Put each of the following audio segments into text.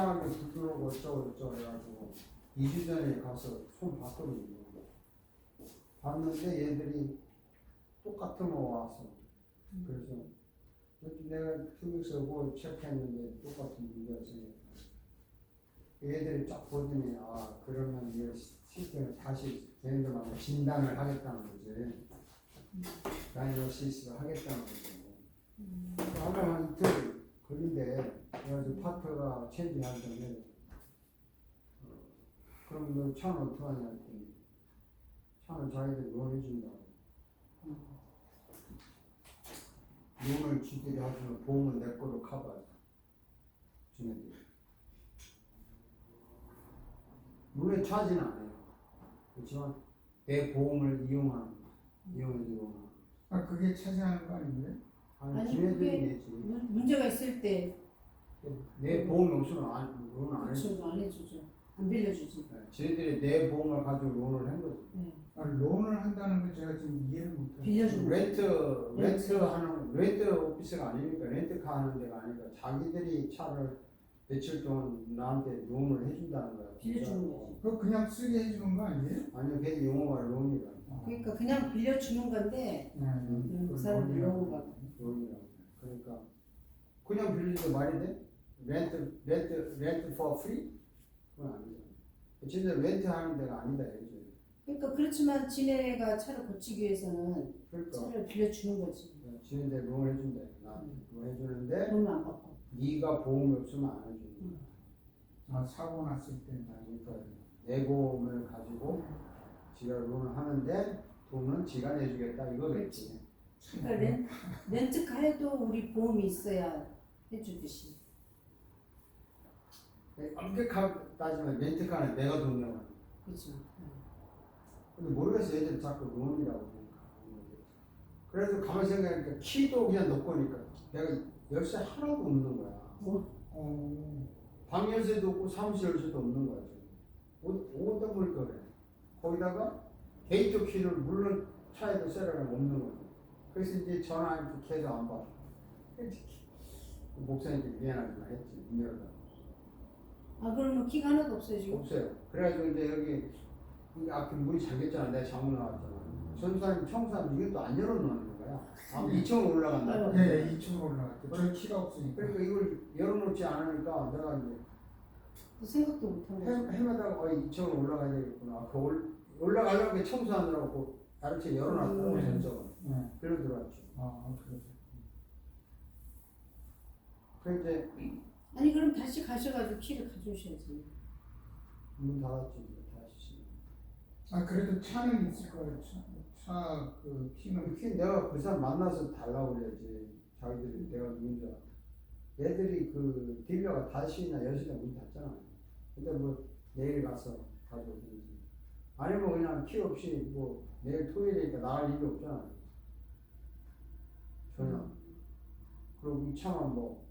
사람이 부드러워 어쩌고 저쩌고 해가지고 2주 전에 가서 손 봤거든요. 봤는데 얘들이 똑같은 거 와서 그래서 내가 휴게소 보고 체크했는데 똑같은 문제가 생겼다. 얘들이 쫙 보더니 아 그러면 이 시스템을 다시 걔네들하고 진단을 하겠다는 거지. 다이어시스를 하겠다는 거지. 아까 한 이틀 걸린대. 그래가지고 파트가 체인지 하는데 그럼 너 차는 어떻게 하냐 했더니 차는 자기들이 론해준다고. 론을 지들이 하시면 보험은 내 거로 커버해 주는데 물론 차지는 않아요. 그렇지만 내 보험을 이용해주고. 아 그게 차지하는 거 아닌가요? 아니 지네들이 내지. 문제가 있을 때 내 보험이 없으면 론을 안 해줘. 그렇죠. 안 해주죠. 안 빌려주지. 지네들이 내 보험을 가지고 론을 한 거지. 네. 아, 론을 한다는 걸 제가 지금 이해를 못해요. 빌려주는 렌트 오피스가 아니니까 렌트카 하는 데가 아니니까 자기들이 차를 며칠 동안 나한테 론을 해준다는 거야. 빌려주는 거지. 그거 그냥 쓰게 해주는 거 아니에요? 아니요, 걔 용어가 론이라. 그러니까 그냥 빌려주는 건데 그 사람들이 너무가 론이라고. 그러니까 그냥 빌려줘도 말이 돼? 렌트 for free? 그건 아니죠. 진짜 렌트 하는 데가 아니다 이거죠. 그러니까 그렇지만 지네가 차를 고치기 위해서는 그러니까 차를 빌려주는 거지. 지네들 론 해준대. 나한테 론 해주는데 돈은 안 받고. 네가 보험이 없으면 안 해주는 거야. 아 사고 났을 때 그러니까 내 보험을 가지고 지가 론을 하는데 돈은 지가 내주겠다 이거겠지. 그러니까 렌트카에도 우리 보험이 있어야 해주듯이. 엄격하게 따지면 렌트카는 내가 돈 내고. 그렇죠. 근데 모르겠어. 얘들 자꾸 론이라고 생각하는 거지. 그래서 가만히 생각하니까 키도 그냥 너 거니까 내가 열쇠 하나도 없는 거야. 방 열쇠도 없고 사무실 열쇠도 없는 거야. 어디다 볼 거래. 거기다가 게이트 키를 물론 차에도 셀어가면 없는 거지. 그래서 이제 전화 이렇게 해서 안 받아. 목사님께 미안하지만 했지. 문 열어달라고. 아 그러면 키가 하나도 없어요 지금? 없어요. 그래가지고 이제 여기 앞에 문이 잠겼잖아. 내가 잘못 나왔잖아. 전사님 청소하면 이것도 안 열어놓는 거야. 2층으로 올라간다. 네 2층으로 올라갔죠. 저 키가 없으니까. 그러니까 이걸 열어놓지 않으니까 내가 이제 생각도 못한 거죠. 해마다가 2층으로 올라가야 되겠구나. 올라가려고 청소하느라고 나를 열어놨다고 전적은. 그리고 들어왔죠. 아 그래서. 그런데 아니 그럼 다시 가셔가지고 키를 가져오셔야지. 문 닫았지. 다시. 아 그래도 차는 있을 거예요. 차 그 키는. 키 내가 그 사람 만나서 달라고 그래야지. 자기들이 내가 누군지 알아. 얘들이 그 딜러가 5시나 6시나 문 닫잖아. 근데 뭐 내일 가서 가져오든지 아니면 그냥 키 없이 뭐 내일 토요일이니까 나갈 일이 없잖아. 전혀. 그리고 이 차만 뭐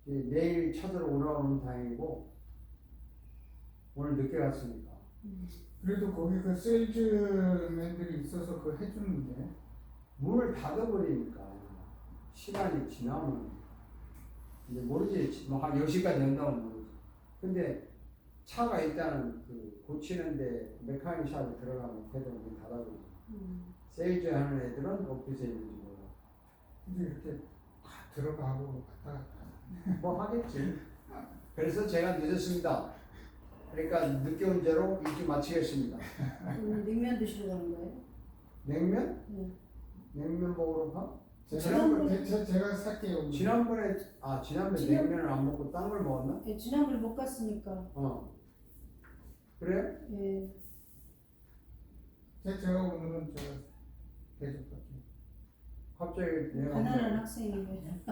내일 찾으러 올라오는 다행이고 오늘 늦게 갔으니까. 그래도 거기 그 세일즈맨들이 있어서 그거 해주는데. 문을 닫아버리니까 시간이 지나면 이제 모르지. 뭐 한 10시까지 연다면 모르지. 근데 차가 일단은 그 고치는데 메카닉 샵에 들어가면 걔들 문 닫아버리지. 세일즈 하는 애들은 오피스에 있는지 몰라. 근데 이렇게 다 들어가고 왔다 갔다. 뭐 하겠지. 그래서 제가 늦었습니다. 그러니까 늦게 온 죄로 일찍 마치겠습니다. 냉면 드시러 가는 거예요? 냉면? 네. 냉면 먹으러 가? 제가 살게요. 지난번에 냉면을 안 먹고 딴 걸 먹었나? 네, 지난번에 못 갔으니까. 그래? 예. 제가 오늘은 제가 계속 갈게요. 갑자기 내가 가난한 학생이네.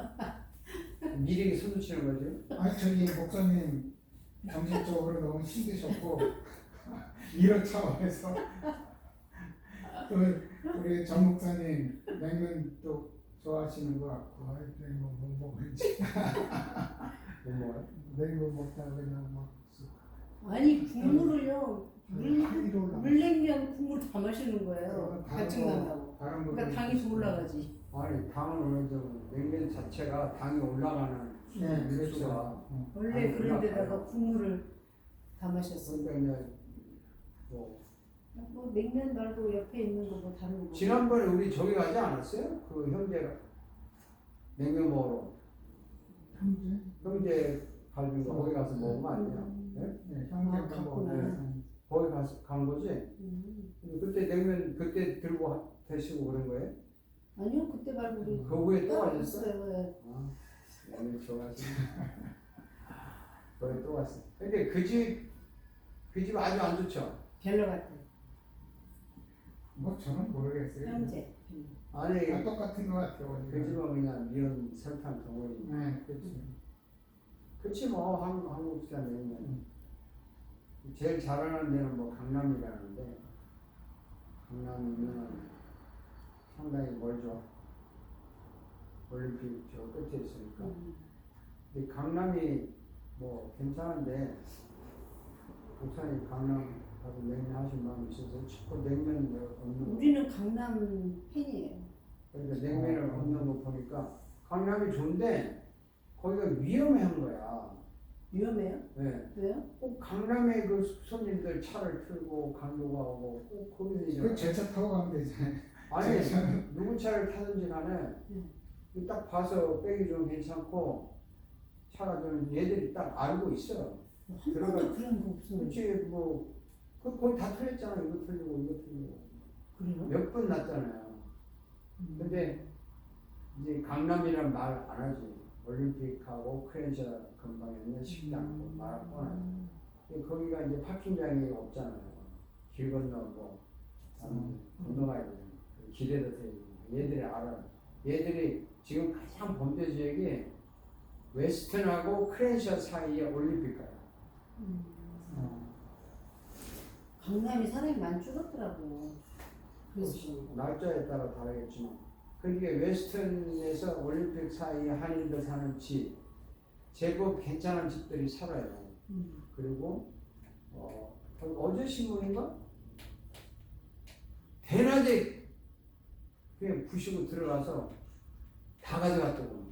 미리 손을 치는 거지? 아니 저기 목사님 정신적으로 너무 힘드셨고 이런 차원에서 또 우리 정 목사님 냉면 또 좋아하시는 것 같고 냉면 못 먹을지 못 먹어요? 냉면 먹다가 그냥 막 아니 국물을요 위로 올라가. 물냉면 국물 다 마시는 거예요. 갈증 난다고. 다른 그러니까 당이 더 올라가지. 아니 당은 오늘 좀 냉면 자체가 당이 올라가는 네, 그렇죠. 육수가. 원래 아니, 그런 데다가 올라가요. 국물을 다 마셨어. 그러니까 이제 뭐 뭐 냉면 말고 옆에 있는 거 뭐 다른 거. 지난번에 우리 저기 가지 않았어요? 그 형제가 냉면 먹으러 형제? 형제 갈비가 거기 가서 먹은 거 아니야? 네? 네, 형제 아, 갖고 갔구나. 거기 가서 간 거지? 그때 냉면 그때 들고 드시고 그런 거예요? 아니요 그때 말고 우리 그 후에 또 따로 가셨어? 갔어요. 네. 아, 냉면 좋아하시네. 거기 또 갔어. 근데 그 집 아주 안 좋죠? 별로 같아. 뭐 저는 모르겠어요. 형제. 아니 다 똑같은 것 같아요. 그 집은 그냥 미연 설탕 덩어리. 네, 그렇지. 그치 뭐 한국 스타일 냉면. 제일 잘하는 데는 뭐 강남이라는데 강남이면 상당히 멀죠. 올림픽 저 끝에 있으니까. 근데 강남이 뭐 괜찮은데 목사님 강남 가서 냉면 하신 마음이 있어서 자꾸 냉면 없는 거. 우리는 강남 팬이에요. 그러니까 냉면을 없는 거 보니까 강남이 좋은데 거기가 위험한 거야. 위험해요? 네. 왜요? 꼭 강남에 그 손님들 차를 틀고 강도가 오고 꼭 거기서 이제 그 제차 타고 가면 되잖아요. 아니 누구 차를 타든지 간에 딱 봐서 빼기 좀 괜찮고 차가 좀 얘들이 딱 알고 있어. 한 번도 그런 거 없어요. 그렇지 뭐 거의 다 틀렸잖아. 이거 틀리고 이거 틀리고 그래요? 몇 번 났잖아요. 근데 이제 강남이란 말 안 하지. 올림픽하고 크렌샤 근방에 있는 식당 뭐 말할 뻔하지. 근데 거기가 이제 파킹장이 없잖아요. 길 건너고 건너가야 되잖아. 길에다 서 얘들이 알아. 얘들이 지금 가장 범죄 지역이 웨스턴하고 크렌샤 사이에 올림픽가야. 강남이 사람이 많이 줄었더라고. 그래서 날짜에 따라 다르겠지만 그게 웨스턴에서 올림픽 사이에 한인들 사는 집 제법 괜찮은 집들이 살아요. 그리고 어제 신문인가? 대낮에 그냥 부시고 들어가서 다 가져갔더군.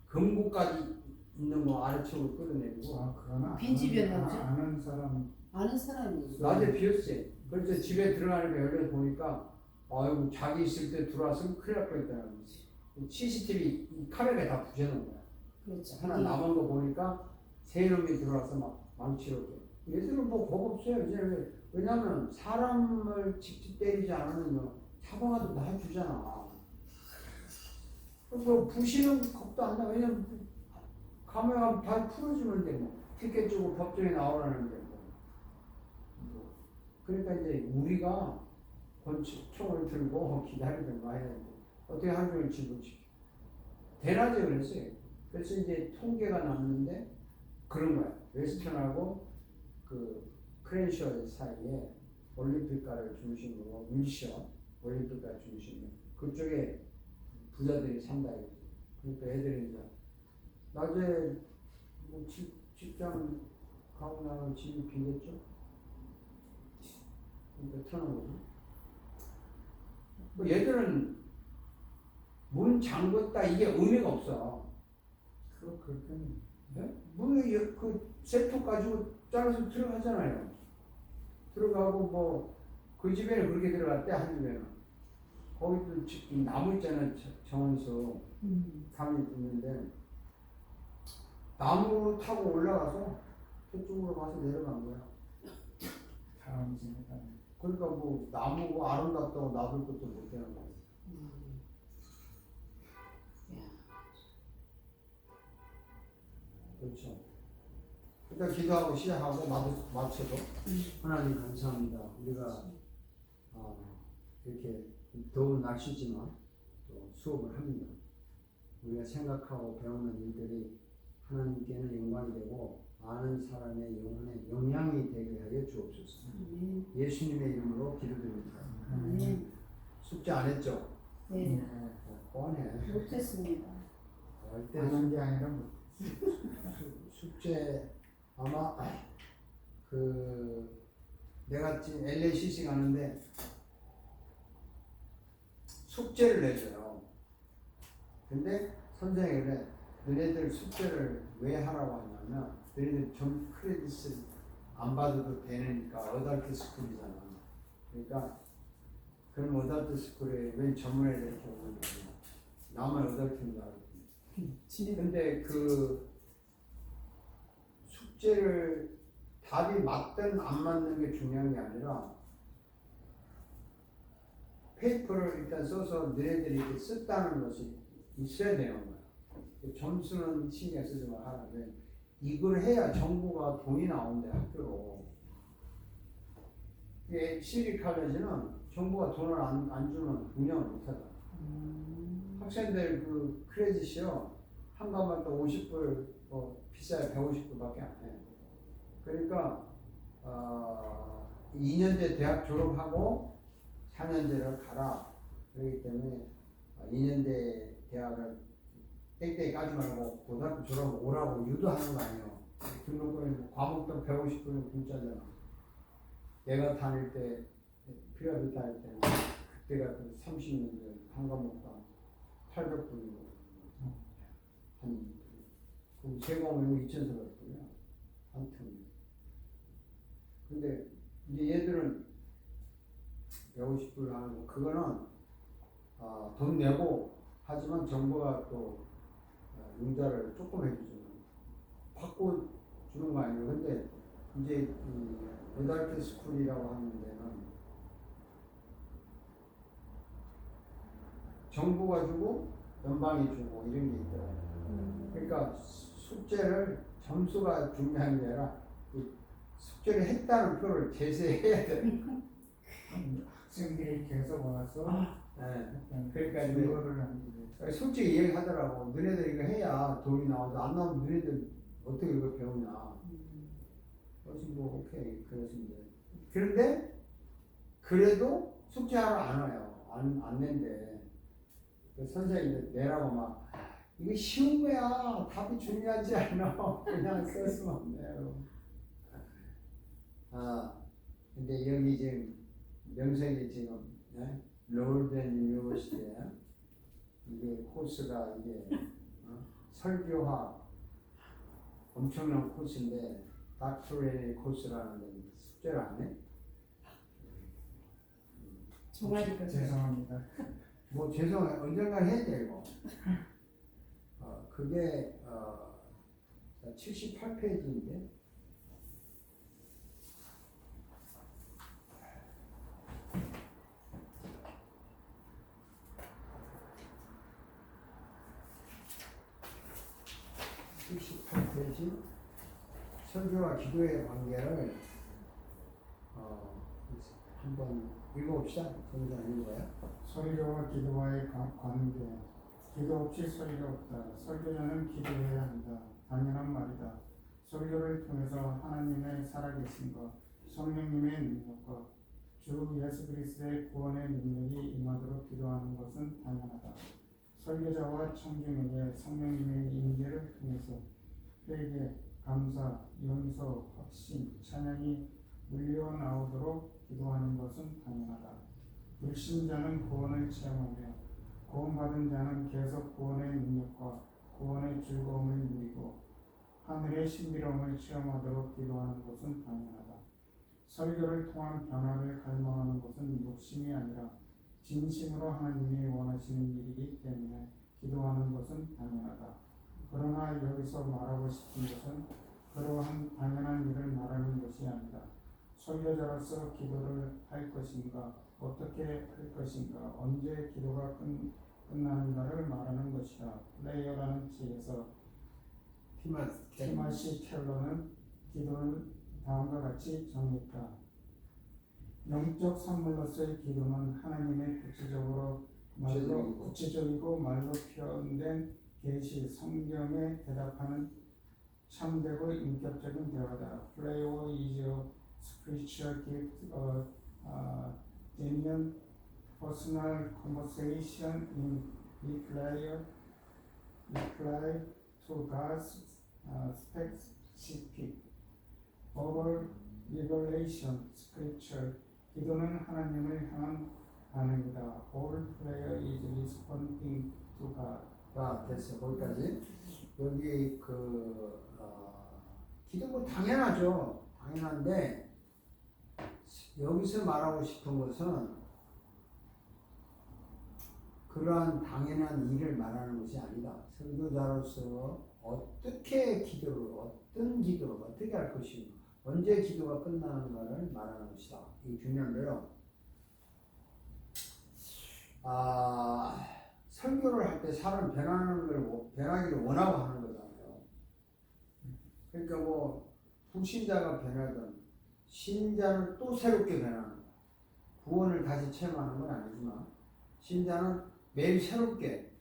금고까지 있는 거 아래쪽으로 끌어내리고 아, 그러나 빈집이었나 보죠? 아는 사람. 아는 사람이 낮에 비었지. 그래서 집에 들어가니까 열려 보니까 아이고 자기 있을 때 들어왔으면 큰일 날 뻔했다는 거지. CCTV 이 카메라에 다 붙여놓은 거야. 그렇죠. 하나 남은 거 보니까 세 놈이 들어와서 막 망치려고. 얘들은 뭐 겁 없어요. 이제 왜냐면 사람을 직접 때리지 않으면 사방아도 놔주잖아. 뭐 부시는 겁도 안 나. 왜냐면 카메라 발 풀어주면 돼. 뭐 티켓 주고 법정에 나오라는데 뭐. 그러니까 이제 우리가 권총을 들고 기다리든가 해야 되는데 어떻게 하루 종일 집을 지켜. 대낮에 그랬어요. 그래서 이제 통계가 났는데 그런 거야. 웨스턴하고 그 크렌셔 사이에 올림픽가를 중심으로 밀셔 올림픽가 중심으로 그쪽에 부자들이 산다 이거지. 그러니까 애들이 이제 낮에 뭐 직장 가고 나면 집이 비겠죠. 그러니까 트는 거지. 얘들은 문 잠궜다 이게 의미가 없어. 그렇게. 네? 문을 그 셀프 가지고 잘라서 들어가잖아요. 들어가고 뭐 그 집에는 그렇게 들어갔대. 한 집에는 거기도 나무 있잖아요. 정원수 담이 있는데 나무 타고 올라가서 저쪽으로 가서 내려간 거야. 다람쥐니까. 그러니까 뭐 나무고 아름답다고 놔둘 것도 못 되는 거야. 그렇죠. 일단 기도하고 시작하고 마쳐도 하나님 감사합니다. 우리가 이렇게 더운 날씨지만 또 수업을 합니다. 우리가 생각하고 배우는 일들이 하나님께는 영광이 되고 많은 사람의 영혼에 영향이 되게 하여 주옵소서. 예수님의 이름으로 기도드립니다. 숙제 안 했죠? 네. 뻔해. 못했습니다. 할때 하는 게 아니라 뭐. 숙제 아마 그 내가 지금 LACC 가는데 숙제를 내줘요. 근데 선생님이 그래 너네들 숙제를 왜 하라고 하냐면 너네들 전 크레딧을 안 받아도 되니까 어덜트 스쿨이잖아. 그러니까 그럼 어덜트 스쿨에 왜 전문에 이렇게 오는 거야? 나만 어덜트인 줄 알았지. 근데 그 숙제를 답이 맞든 안 맞는 게 중요한 게 아니라 페이퍼를 일단 써서 너희들이 이렇게 썼다는 것이 있어야 되는 거야. 점수는 신경 쓰지 말라는데 이걸 해야 정부가 돈이 나온대 학교로. 이게 시리칼레지는 정부가 돈을 안 주면 운영을 못하다. 학생들 그 크레딧이요 한 과목당 50불 비싸야 150불밖에 안 해. 그러니까 2년제 대학 졸업하고 4년제를 가라. 그렇기 때문에 2년제 대학을 땡땡이 까지 말고 고등학교 졸업 오라고 유도하는 거 아니에요. 등록금이 과목당 150불은 공짜잖아. 내가 다닐 때 필요하게 다닐 때는 그때가 그 30년 전 한 과목당 800불이고 한세 과목이면 2,400불이야 한 틈. 근데 이제 얘들은 150불 하는 거 그거는 돈 내고 하지만 정부가 또 융자를 조금 해주잖아. 받고 주는 거 아니에요. 근데 이제 어덜트 스쿨이라고 하는 데는 정부가 주고 연방이 주고 이런 게 있더라고요. 그러니까 숙제를 점수가 중요한 게 아니라 숙제를 했다는 표를 제시해야 돼. 학생들이 계속 와서 네. 약간 그러니까 이제 증거를 하는 솔직히 얘기하더라고. 너네들 이거 해야 돈이 나오지. 안 나오면 너네들 어떻게 이거 배우냐. 그래서 뭐 오케이 그러시면 돼. 그런데 그래도 숙제하러 안 와요. 안 낸대. 그 선생님이 내라고 막 이거 쉬운 거야. 답이 중요하지 않아. 그냥 썼으면 돼요. 근데 여기 지금 명색이 지금 롤덴 유니버시티에 이게 코스가 이게 설교학 엄청난 코스인데 닥터레이 코스라는 데 숙제를 안 해? 종아리가 죄송합니다. 뭐 죄송해 언젠가 해야 돼 이거. 그게 78페이지인데. 페이지 설교와 기도의 관계를 한번 읽어봅시다. 정리가 읽어요. 설교와 기도와의 관계. 기도 없이 설교 없다. 설교자는 기도해야 한다. 당연한 말이다. 설교를 통해서 하나님의 살아계신 것, 성령님의 능력과 주 예수 그리스도의 구원의 능력이 임하도록 기도하는 것은 당연하다. 설교자와 청중에게 성령님의 임재를 통해서 회개, 감사, 용서, 확신, 찬양이 물려 나오도록 기도하는 것은 당연하다. 불신자는 구원을 체험하며 구원받은 자는 계속 구원의 능력과 구원의 즐거움을 누리고 하늘의 신비로움을 체험하도록 기도하는 것은 당연하다. 설교를 통한 변화를 갈망하는 것은 욕심이 아니라 진심으로 하나님이 원하시는 일이기 때문에 기도하는 것은 당연하다. 그러나 여기서 말하고 싶은 것은 그러한 당연한 일을 말하는 것이 아니다. 설교자로서 기도를 할 것인가, 어떻게 할 것인가, 언제 기도가 끝나는가를 말하는 것이다. 플레이어라는 책에서 티마시 켈러는 기도를 다음과 같이 정했다. 영적 선물로서의 기도는 하나님의 구체적이고 말로 표현된 계시, 성경에 대답하는 참되고 인격적인 대화다. Prayer is a spiritual gift, genuine personal conversation in reply to God's specific verbal revelation. Scripture. 기도는 하나님을 향한 반응이다. All prayer is responding to God. 됐어. 거기까지. 여기 기도 뭐 당연하죠. 당연한데 여기서 말하고 싶은 것은 그러한 당연한 일을 말하는 것이 아니다. 선교자로서 어떻게 기도를, 어떤 기도를 어떻게 할 것인가, 언제 기도가 끝나는가를 말하는 것이다. 이게 중요한데요. 설교를 할 때 사람 변하는 걸 변하기를 원하고 하는 거잖아요. 그러니까 뭐 불신자가 변하든 신자는 또 새롭게 변하는 거야. 구원을 다시 체험하는 건 아니지만 신자는 매일 새롭게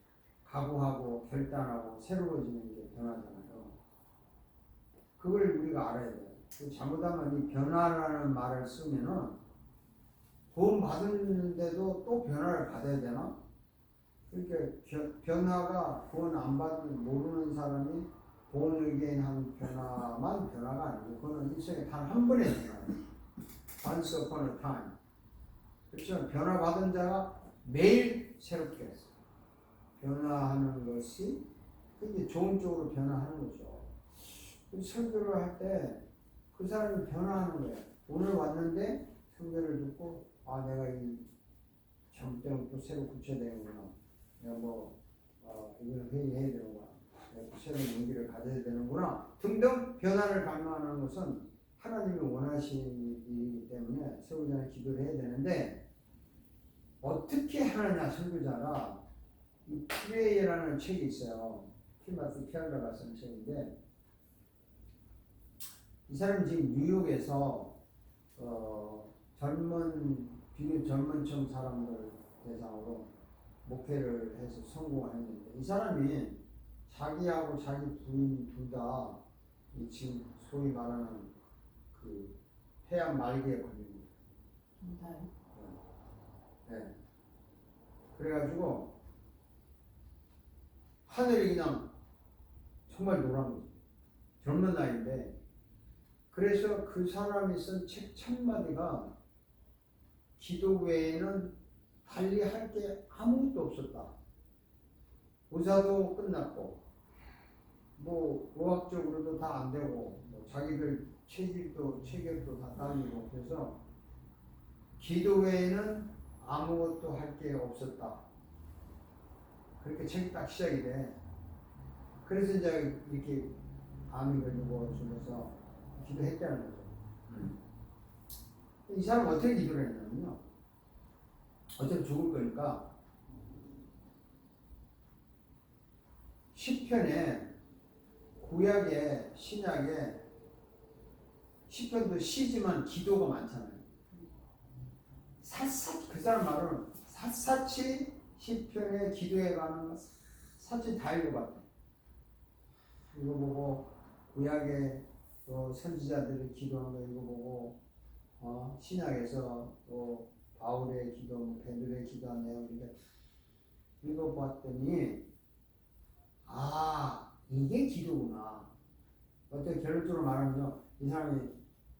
각오하고 결단하고 새로워지는 게 변화잖아요. 그걸 우리가 알아야 돼요. 잘못하면 이 변화라는 말을 쓰면은 구원 받았는데도 또 변화를 받아야 되나? 그러니까 변화가 구원 안 받은 모르는 사람이 본의견 한 변화만 변화가 아니고 그거는 인생에 단 한 번의 변화예요. Once upon a time. 그렇죠? 변화 받은 자가 매일 새롭게 했어요. 변화하는 것이 그게 좋은 쪽으로 변화하는 거죠. 설교를 할 때 그 사람이 변화하는 거예요. 오늘 왔는데 설교를 듣고 내가 이 잘못 때문에 또 새로 구체되는구나. 내가 이걸 회의해야 되는구나. 내가 새로운 용기를 가져야 되는구나. 등등 변화를 갈망하는 것은 하나님이 원하시는 일이기 때문에 설교자는 기도를 해야 되는데 어떻게 하느냐 설교자가 이 프레이라는 책이 있어요. 티마스 켈러가 쓴 책인데 이 사람이 지금 뉴욕에서 비교 젊은층 사람들 대상으로 목회를 해서 성공을 했는데 이 사람이 자기하고 자기 부인 둘 다 지금 소위 말하는 그 폐암 말기에 걸린 거예요. 네. 그래가지고 하늘이 그냥 정말 노란 거죠. 젊은 나이인데 그래서 그 사람이 쓴 책 첫마디가 기도 외에는 달리 할 게 아무것도 없었다. 의사도 끝났고 뭐 의학적으로도 다 안 되고 자기들 체격도 다 딸리고 그래서 기도 외에는 아무것도 할 게 없었다. 그렇게 책이 딱 시작이 돼. 그래서 이제 이렇게 암이 걸리고 주면서 기도했다는 거죠. 이 사람 어떻게 기도를 했냐면요. 어차피 죽을 거니까 시편에 구약에 신약에 시편도 시지만 기도가 많잖아요. 그 사람 말은 샅샅이 시편에 기도에 관한 샅샅이 다 읽어봤대. 이거 보고 구약에 또 선지자들이 기도한 거 읽어보고 신약에서 또 바울의 기도, 베드로의 기도한 내용 이렇게 읽어봤더니 이게 기도구나. 어떻게 결론적으로 말하면요, 이 사람이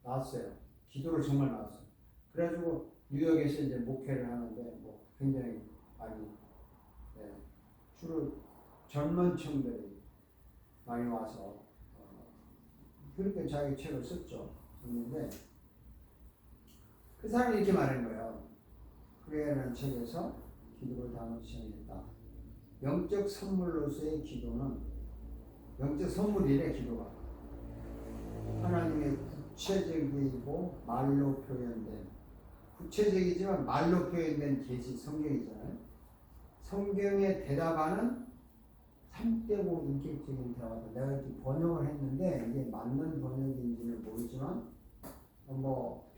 나왔어요. 기도를 정말 나왔어요. 그래가지고 뉴욕에서 이제 목회를 하는데 굉장히 많이 주로 젊은 층들이 많이 와서 그렇게 자기 책을 썼죠. 썼는데 그 사람이 이렇게 말한 거예요. 프레이라는 책에서 기도를 다음으로 시작했다. 영적 선물로서의 기도는 영적 선물이래. 기도가 하나님의 구체적이고 말로 표현된 구체적이지만 말로 표현된 계시 성경이잖아요. 성경에 대답하는 참되고 인격적인 대화다. 내가 이렇게 번역을 했는데 이게 맞는 번역인지는 모르지만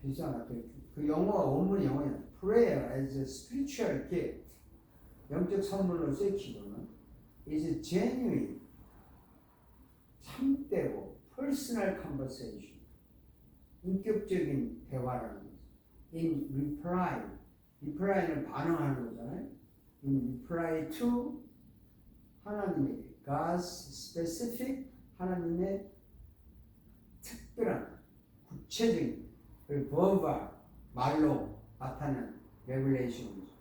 비슷한 것 같아요. 그 영어가 원문 영어예요. Prayer as a spiritual gift. 영적 선물로서의 기도는 is genuine, 참되고 personal conversation. 인격적인 대화라는 거죠. In reply는 반응하는 거잖아요. In reply to 하나님에게 God's specific 하나님의 특별한 구체적인 verbal 말로 나타낸 revelation이죠.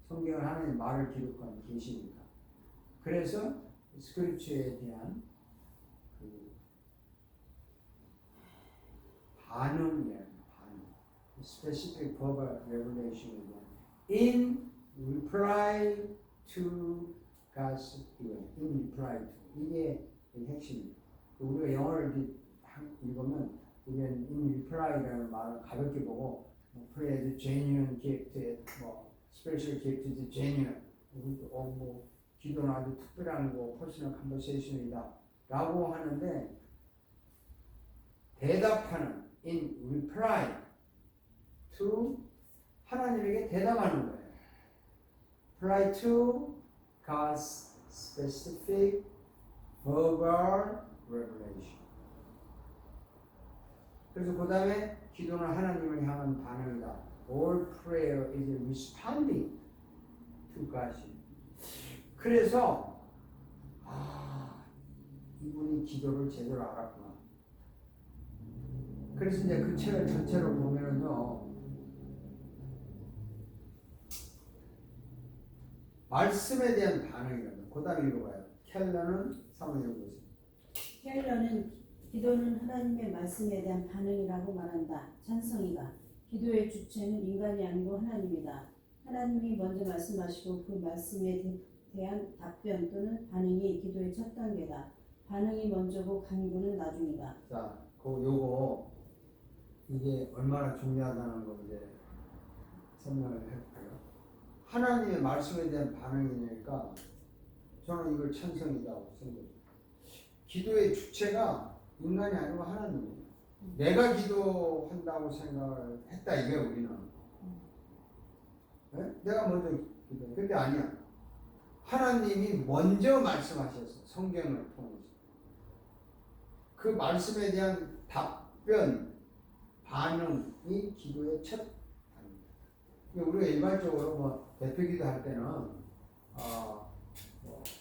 성경은 하나님의 말을 기록한 계시니까. 그래서 스크립처에 대한 그 반응이에요. 반응. Specific verbal revelation에 대한 in reply to God's given. in reply to. 이게 핵심입니다. 우리가 영어를 읽으면 우리는 in reply라는 말을 가볍게 보고 pray as genuine gift, 뭐 special gift is genuine. 뭐 기도는 아주 특별한 거, personal conversation이다 라고 하는데 대답하는 in reply to 하나님에게 대답하는 거예요. reply to God's specific verbal revelation. 그래서 그 다음에 기도는 하나님을 향한 반응이다. All prayer is responding to God. 그래서 이분이 기도를 제대로 알았구나. 그래서 이제 그 책을 전체로 보면은요, 말씀에 대한 반응이거든요. 그 다음에 읽어봐요. 켈러는 사모님 읽어보세요. 켈러는 기도는 하나님의 말씀에 대한 반응이라고 말한다. 찬성이가 기도의 주체는 인간이 아니고 하나님이다. 하나님이 먼저 말씀하시고 그 말씀에 대한 답변 또는 반응이 기도의 첫 단계다. 반응이 먼저고 간구는 나중이다. 자, 요거 이게 얼마나 중요하다는 거 이제 설명을 했고요. 하나님의 말씀에 대한 반응이니까 저는 이걸 찬성이라고 생각해요. 기도의 주체가 인간이 아니고 하나님이에요. 내가 기도한다고 생각을 했다 이게 우리는. 네? 내가 먼저 기도해. 근데 아니야. 하나님이 먼저 말씀하셨어. 성경을 통해서. 그 말씀에 대한 답변, 반응이 기도의 첫 반응입니다. 우리가 일반적으로 뭐 대표기도 할 때는 뭐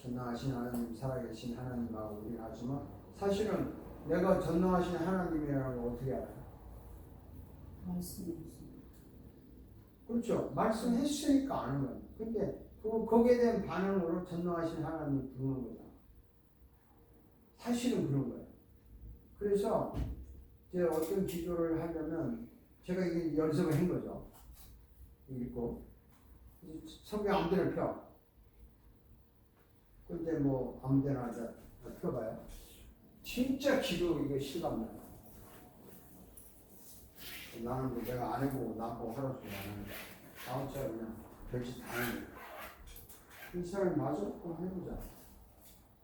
전능하신 하나님, 살아계신 하나님하고 우리가 하지만 사실은 내가 전능하신 하나님이라는 걸 어떻게 알아요? 말씀이었습니다. 그렇죠. 말씀했으니까 아는 거예요. 근데 거기에 대한 반응으로 전능하신 하나님 부르는 거잖아. 사실은 그런 거예요. 그래서 이제 어떤 기도를 하려면 제가 이게 연습을 한 거죠. 읽고 성경 아무데나 펴. 근데 뭐 아무데나 펴봐요. 진짜 기도 이거 실감나요. 나는 뭐 내가 안 해보고 나보고 하라고 안 하는데 다음 주에 그냥 별짓 다 하는 거야. 이 사람이 맞아? 해보자.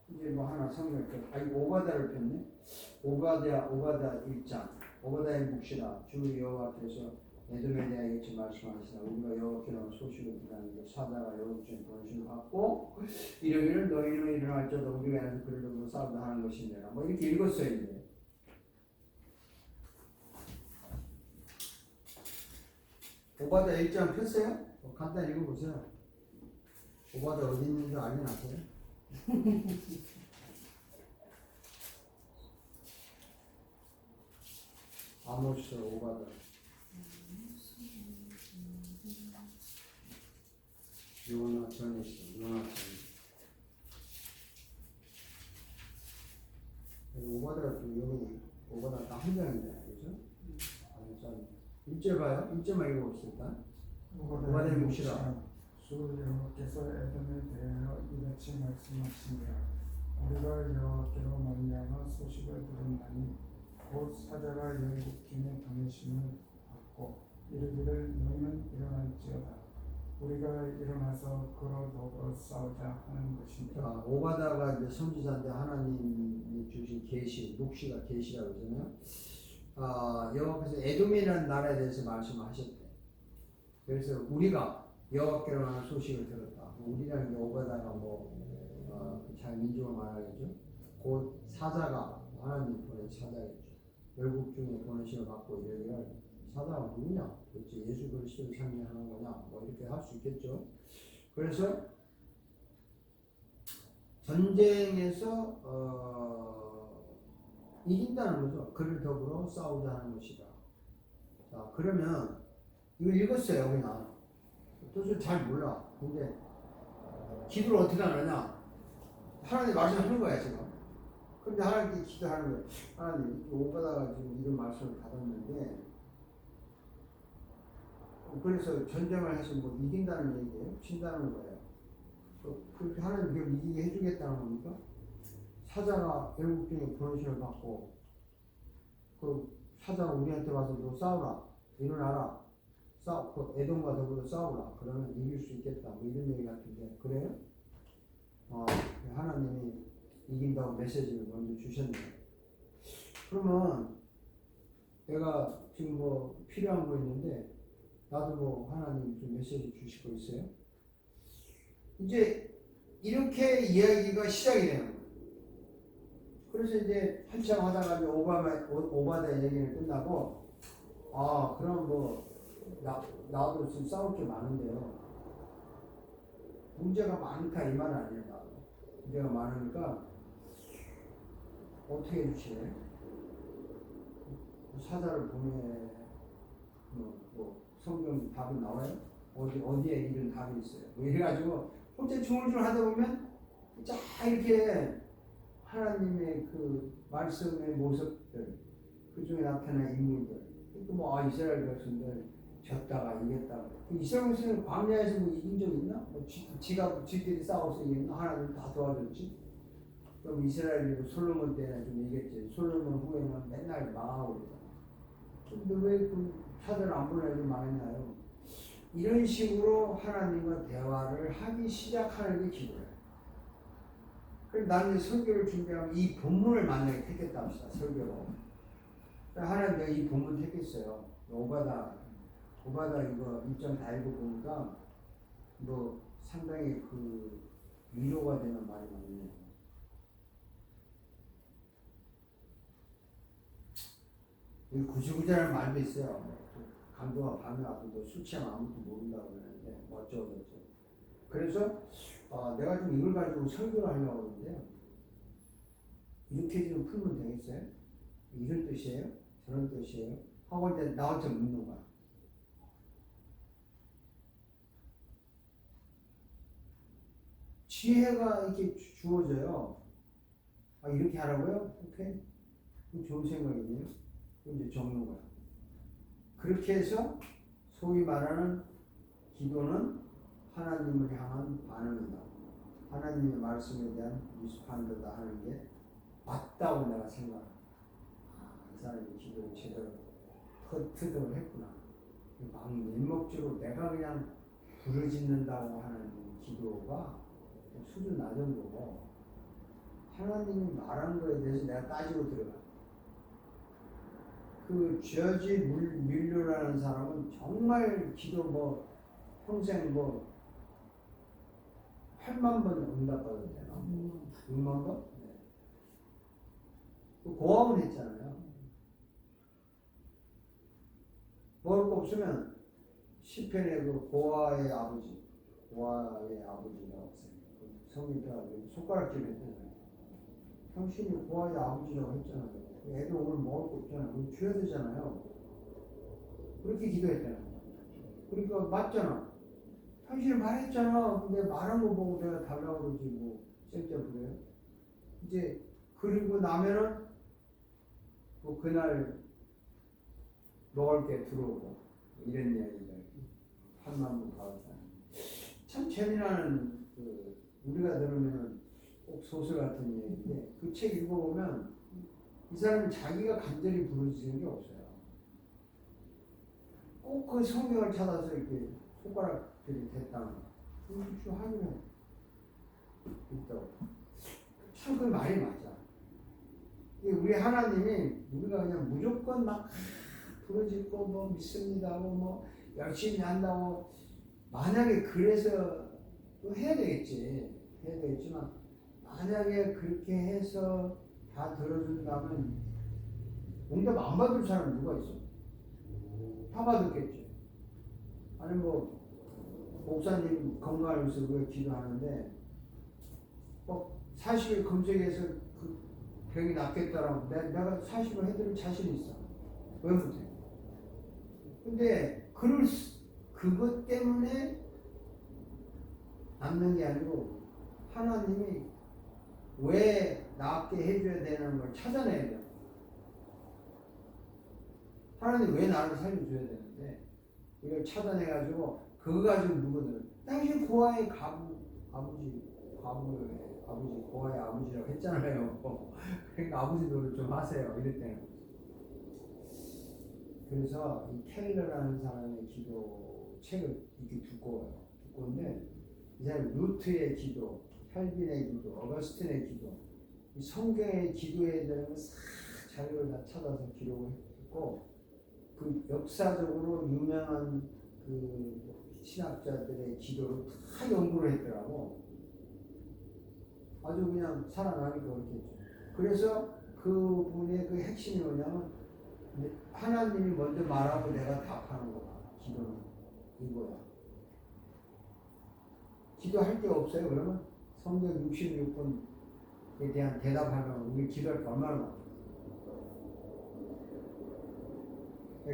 이제 뭐 하나 성경을 펴. 오바다를 폈네. 오바다 1장. 오바다의 묵시라. 주 여호와께서 에돔에 대하여 이같이 말씀하시나 우리가 여호와께로 소식을 듣는데 사자가 여호와 중에 권신을 받고 이러기를 너희는 일어날지어다 우리가 해서 그를 두고 싸우다 하는 것이니라. 뭐 이렇게 읽었어요 이제. 오바다 1장 폈어요? 간단히 읽어보세요. 오바다 어디 있는지 알긴 아세요? 아모스 오바다 요나 전에 있어. 요나 전 오바다가 또 여기 오바다 딱 한 장인데 그죠? 참 1절 봐요. 1절만 읽어봅시다. 오바다의 묵시라. 주 여호와께서 에돔에 대하여 이같이 말씀하시니라. 우리가 여호와께로 말미암아 소식을 들었나니 곧 사자가 열국 중에 보내심을 받고 이르기를 너희는 일어날지어다. 우리가 일어나서 그로 더불어 싸우자 하는 것입니다. 오바다가 이제 선지자인데 하나님이 주신 계시, 묵시가 계시라고 그러잖아요. 여호와께서 에돔이라는 나라에 대해서 말씀하셨대. 그래서 우리가 여호와께로 하는 소식을 들었다. 우리라는 게 오바다가 잘 민족을 말하겠죠. 곧 사자가 하나님 보낸 사자겠죠. 열국 중에 보내심을 받고 이르기를 사자가 누구냐? 도대체 예수 그리스도를 상징하는 거냐? 뭐 이렇게 할 수 있겠죠. 그래서 전쟁에서 이긴다는 거죠. 그를 더불어 싸우자 하는 것이다. 자, 그러면 이거 읽었어요, 그냥. 뜻을 잘 몰라. 근데 기도를 어떻게 하느냐? 하나님 말씀하는 거야 지금. 근데 하나님께 기도하는 거야. 하나님 오바다가 지금 이런 말씀을 받았는데 그래서 전쟁을 해서 뭐 이긴다는 얘기예요? 진다는 거예요. 그렇게 하나님 그걸 이기게 해주겠다는 겁니까? 사자가 애국중에 번호신을 받고 그 사자가 우리한테 와서 너 싸우라 일어나라 그 에돔과 더불어 싸우라 그러면 이길 수 있겠다 뭐 이런 얘기 같은데 그래요? 하나님이 이긴다고 메시지를 먼저 주셨네요. 그러면 내가 지금 뭐 필요한 거 있는데 나도 뭐 하나님 좀 메시지 주실 거 있어요? 이제 이렇게 이야기가 시작이 되는 거예요. 그래서 이제 한참 하다가 오바다 얘기는 끝나고 그럼 뭐 나도 지금 싸울 게 많은데요. 문제가 많다 이 말은 아니에요. 나도 문제가 많으니까 어떻게 해주시네? 사자를 보내 뭐 성경 답이 나와요? 어디에 이런 답이 있어요? 뭐 이래가지고 혼자 중얼중얼 하다 보면 쫙 이렇게 하나님의 그 말씀의 모습들 그 중에 나타난 인물들 뭐 이스라엘 백성들 졌다가 이겼다가 이스라엘 백성은 광야에서 뭐 이긴 적 있나? 뭐 지들이 싸워서 이겼나? 하나님 다 도와줬지. 그럼 이스라엘이 솔로몬 때는 좀 이겼지. 솔로몬 후에는 맨날 망하고 그러잖아. 근데 왜 그 사자를 안 보내고 망했나요? 이런 식으로 하나님과 대화를 하기 시작하는 게 기도예요. 그래서 나는 설교를 준비하면 이 본문을 만나게 택했다 합시다. 설교로. 하나님 내가 이 본문 택했어요. 오바다 이거 입장 다 읽어보니까 뭐 상당히 그 위로가 되는 말이 많네요. 이 구질구질한 말도 있어요. 강도가 밤에 와도 너 술 취하면 아무것도 모른다고 그러는데 어쩌고. 그래서 내가 좀 이걸 가지고 설교를 하려고 하는데요. 이렇게 좀 풀면 되겠어요? 이런 뜻이에요? 저런 뜻이에요? 하고 이제 나한테 묻는 거야. 지혜가 이렇게 주어져요. 이렇게 하라고요? 오케이. 좋은 생각이네요. 이제 적는 거야. 그렇게 해서 소위 말하는 기도는 하나님을 향한 반응이다. 하나님의 말씀에 대한 리스판드다 하는 게 맞다고 내가 생각해. 이 사람이 기도를 제대로 터득을 했구나. 막 맹목적으로 내가 그냥 부르짖는다고 하는 기도가 수준 낮은 거고 하나님이 말한 거에 대해서 내가 따지고 들어가. 그 저지 밀류라는 사람은 정말 기도 뭐 평생 뭐 8만 번 응답받았대요. 6만 번? 네. 고아원 했잖아요. 먹을 거 없으면 시편의 그 고아의 아버지라고 했어요. 성경에 손가락질 했잖아요. 당신이 고아의 아버지라고 했잖아요. 애들 오늘 먹을 거 없잖아요. 그럼 줘야 되잖아요. 그렇게 기도했잖아요. 그러니까 맞잖아. 당신이 말했잖아. 근데 말한 거 보고 내가 달라고 그러지 뭐 쌩짜 그래요. 이제 그리고 나면은 뭐 그날 먹을 게 들어오고 이런 이야기가 8만 번 받았다. 참 재미나는 우리가 들으면 꼭 소설 같은 얘기인데 그 책 읽어보면 이 사람은 자기가 간절히 부르짖는 게 없어요. 꼭 그 성경을 찾아서 이렇게 손가락들이 됐다는 거. 그렇죠. 하면 있다고. 참 그 말이 맞아. 우리 하나님이 우리가 그냥 무조건 막 부르짖고 뭐 믿습니다 뭐 열심히 한다고 만약에 그래서 또 해야 되겠지만 만약에 그렇게 해서 다 들어준다면 응답 안 받을 사람 누가 있어? 다 받았겠지. 아니 뭐 목사님 건강을 위해서 우리가 기도하는데 꼭 40일 검색해서 그 병이 낫겠다라고 내가 40일 해드릴 자신 있어. 왜 못해? 근데 그것 때문에 남는 게 아니고 하나님이 왜 낫게 해줘야 되는 걸 찾아내야 돼요. 하나님 왜 나를 살려줘야 되는데 이걸 찾아내가지고 그거 가지고 누구든 당신 고아의 아버지 고아의 아버지라고 했잖아요. 그러니까 아버지 노릇 좀 하세요. 이럴 때는. 그래서 이 켈러라는 사람의 기도 책을 이렇게 두꺼운데 이 사람 루트의 기도, 헬빈의 기도, 어거스틴의 기도, 이 성경의 기도에 대한 자료를 다 찾아서 기록을 했고 그 역사적으로 유명한 그 신학자들의 기도를 다 연구를 했더라고. 아주 그냥 살아나니까 그렇게 했죠. 그래서 그분의 그 핵심이 뭐냐면 하나님이 먼저 말하고 내가 답하는 거야. 기도는 이거야. 기도할 게 없어요. 그러면 성경 66번에 대한 대답하면 우리 기도할 게 얼마나 많아.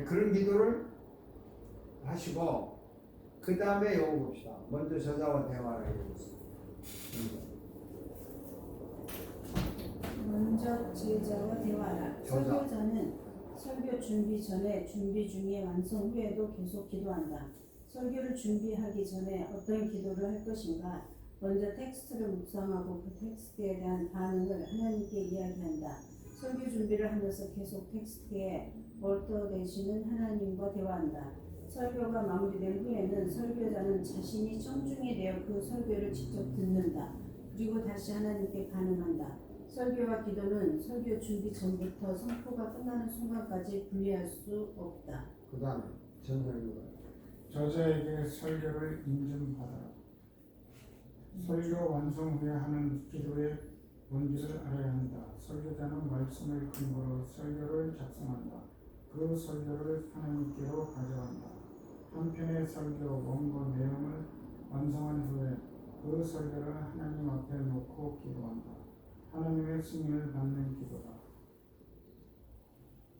그런 기도를 하시고 그 다음에 요거 봅시다. 먼저 저자와 대화를 해보겠습니다. 먼저 제자와 대화하라. 설교자는 설교 준비 전에, 준비 중에, 완성 후에도 계속 기도한다. 설교를 준비하기 전에 어떤 기도를 할 것인가? 먼저 텍스트를 묵상하고 그 텍스트에 대한 반응을 하나님께 이야기한다. 설교 준비를 하면서 계속 텍스트에 얼터 되시는 하나님과 대화한다. 설교가 마무리된 후에는 설교자는 자신이 청중이 되어 그 설교를 직접 듣는다. 그리고 다시 하나님께 반응한다. 설교와 기도는 설교 준비 전부터 선포가 끝나는 순간까지 분리할 수 없다. 그 다음에 전설교가 저자에게 설교를 인증받아라. 설교 완성 후에 하는 기도의 본질을 알아야 한다. 설교자는 말씀을 근거로 설교를 작성한다. 그 설교를 하나님께로 가져간다. 한편의 설교 원고 내용을 완성한 후에 그 설교를 하나님 앞에 놓고 기도한다. 하나님의 승인을 받는 기도다.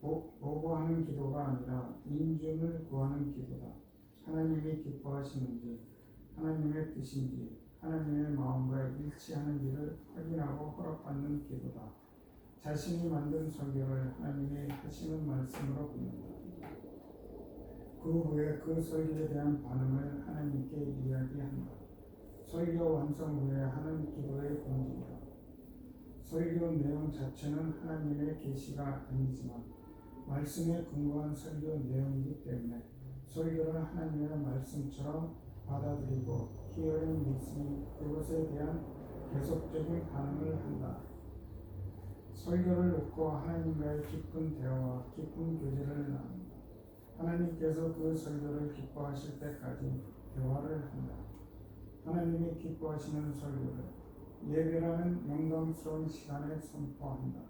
보고하는 기도가 아니라 인준을 구하는 기도다. 하나님이 기뻐하시는지, 하나님의 뜻인지, 하나님의 마음과 일치하는지를 확인하고 허락받는 기도다. 자신이 만든 설교를 하나님이 하시는 말씀으로 듣는다. 그 후에 그 설교에 대한 반응을 하나님께 이야기한다. 설교 완성 후에 하는 기도의 본질이다. 설교 내용 자체는 하나님의 계시가 아니지만 말씀에 근거한 설교 내용이기 때문에 설교를 하나님의 말씀처럼 받아들이고 hearing listening 그것에 대한 계속적인 반응을 한다. 설교를 놓고 하나님과의 깊은 대화와 깊은 교제를 나눈다. 하나님께서 그 설교를 기뻐하실 때까지 대화를 한다. 하나님이 기뻐하시는 설교를 예배라는 영광스러운 시간에 선포한다.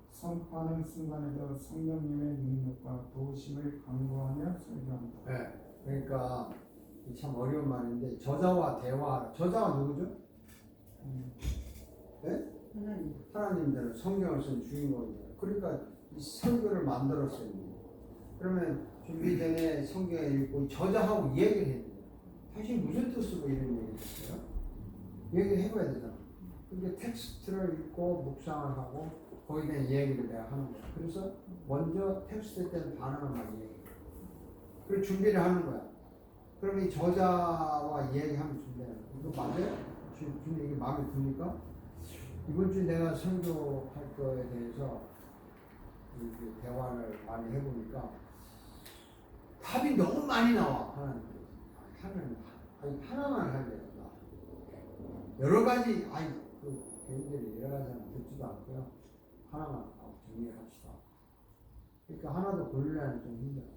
선포하는 순간에도 성령님의 능력과 도우심을 강구하며 설교한다. 네, 그러니까 참 어려운 말인데 저자와 대화. 저자가 누구죠? 네? 하나님들 성경을 쓴 주인공이잖아요. 그러니까 이 설교를 만들었어요. 그러면 준비 전에 성경을 읽고 저자하고 얘기를 해야 돼요. 사실 무슨 뜻으로 이런 얘기를 했어요? 얘기를 해봐야 되잖아. 그러니까 텍스트를 읽고 묵상을 하고 거기에 대한 이야기를 내가 하는 거야. 그래서 먼저 텍스트에 대한 반응을 많이 얘기해. 그리고 준비를 하는 거야. 그럼 이 저자와 이야기하면 준비하는 거야. 이거 맞아요? 준비 이게 마음에 듭니까? 이번 주에 내가 설교할 거에 대해서 이렇게 대화를 많이 해보니까 답이 너무 많이 나와. 하나만 하려고. 여러 가지, 개인들이 여러 가지 듣지도 않고요. 하나만 정리합시다. 그러니까 하나도 고르려면 좀 힘들어요.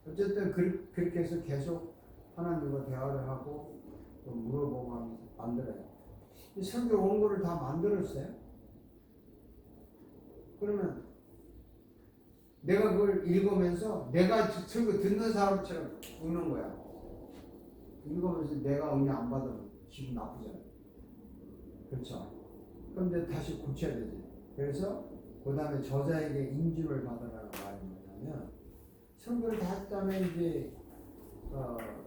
어쨌든 그렇게 해서 계속 하나님과 대화를 하고 또 물어보고 하면서 만들어요. 이 설교 원고를 다 만들었어요. 그러면 내가 그걸 읽으면서 내가 설교 듣는 사람처럼 읽는 거야. 읽으면서 내가 은혜 안 받으면 기분 나쁘잖아요. 그렇죠? 그런데 다시 고쳐야 되지. 그래서 그 다음에 저자에게 인준을 받으라는 말이 뭐냐면 설교를 다 했다면 이제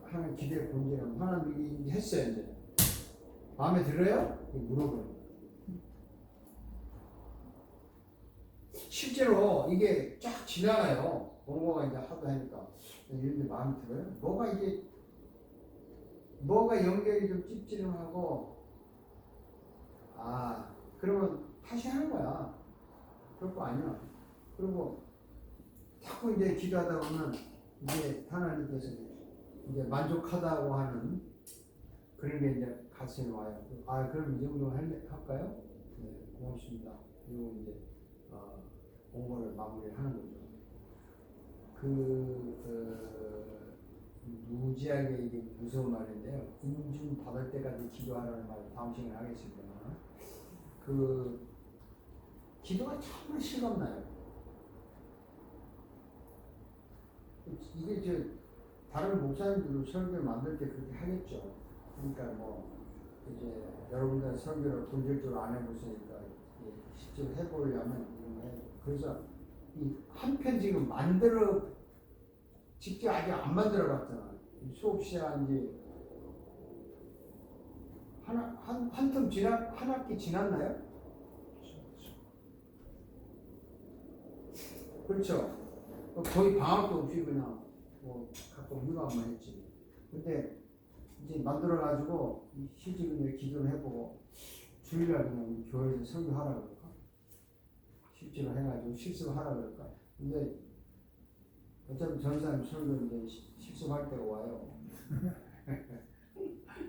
하는 기대 본질은 하나님, 이게 이제 했어요. 이제 마음에 들어요? 물어보는 거예요. 실제로 이게 쫙 지나가요. 공부가 이제 하도 하니까. 이런데 마음에 들어요. 뭐가 연결이 좀 찝찝하고, 그러면 다시 하는 거야. 별거 아니야. 그리고 자꾸 이제 기도하다 보면 이제 하나님께서 이제 만족하다고 하는 그런 게 이제 가슴에 와요. 그럼 이 정도 할까요? 네, 고맙습니다. 그리고 이제 공부를 마무리하는 거죠. 무지하게 이게 무서운 말인데요. 인중 받을 때까지 기도하라는 말을 다음 시간에 하겠습니다. 기도가 정말 실감나요. 이게 다른 목사님들도 설교를 만들 때 그렇게 하겠죠. 그러니까 이제 여러분들 설교를 본질적으로 안 해보시니까 실제로 해보려면 이런 거 해요. 그래서 이 한 편 지금 직접 아직 안 만들어 봤잖아. 수업 시간 이제 한 학기 지났나요? 그렇죠. 거의 방학도 없이 그냥 가끔 휴가만 했지. 근데 이제 만들어가지고 시집을 기도를 해보고 주일날 그냥 교회에서 설교하라 그럴까? 실제로 해가지고 실습하라 그럴까? 근데 어차피 전 사람 설교 이제 실습할 때가 와요.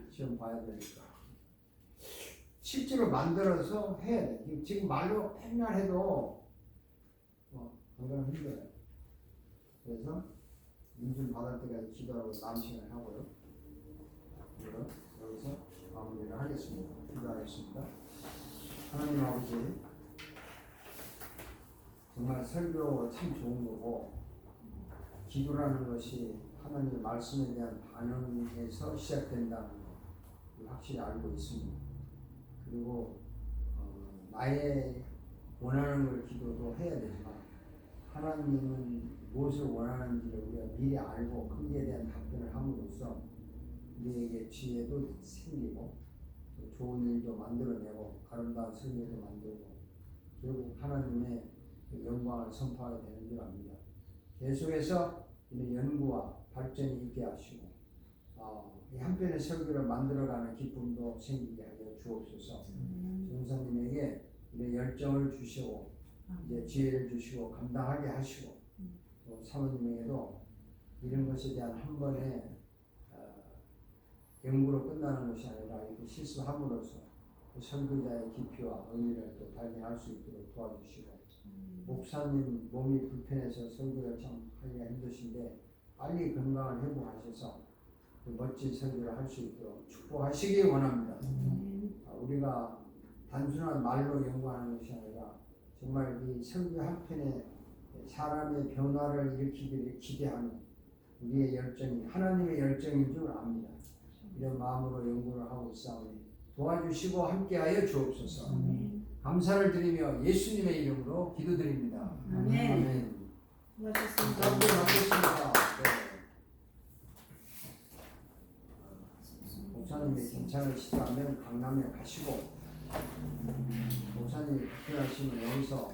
시험 봐야 되니까. 실제로 만들어서 해야 돼. 지금 말로 맨날 해도 건강은 힘들어요. 그래서 인준 받을 때까지 기도하고 남은 시간을 하고요. 여기서 마무리를 하겠습니다. 기도하겠습니다. 하나님 아버지, 정말 설교 참 좋은 거고, 기도라는 것이 하나님의 말씀에 대한 반응에서 시작된다는 걸 확실히 알고 있습니다. 그리고 나의 원하는 걸 기도도 해야 되지만 하나님은 무엇을 원하는지를 우리가 미리 알고 거기에 대한 답변을 함으로써 우리에게 지혜도 생기고 또 좋은 일도 만들어내고 아름다운 설교도 만들고 결국 하나님의 영광을 선포하게 되는 줄 압니다. 계속해서 이런 연구와 발전이 있게 하시고 이 한편의 설교를 만들어가는 기쁨도 생기게 하여 주옵소서. 전사님에게 이런 열정을 주시고 이제 지혜를 주시고 감당하게 하시고 또 사모님에게도 이런 것에 대한 한 번의 연구로 끝나는 것이 아니라 이렇게 실수함으로써 그 설교자의 깊이와 의미를 또 발견할 수 있도록 도와주시고 목사님 몸이 불편해서 설교를 참 하기가 힘드신데 빨리 건강을 회복하셔서 그 멋진 설교를 할 수 있도록 축복하시기 원합니다. 우리가 단순한 말로 연구하는 것이 아니라 정말 이 설교 한 편에 사람의 변화를 일으키기를 기대하는 우리의 열정이 하나님의 열정인 줄 압니다. 이런 마음으로 연구를 하고 있사오니 도와주시고 함께하여 주옵소서. 감사를 드리며 예수님의 이름으로 기도드립니다. 아멘. 수고하셨습니다. 감사합니다. 목사님이 괜찮으시다면 강남에 가시고 목사님이 불편하시면 여기서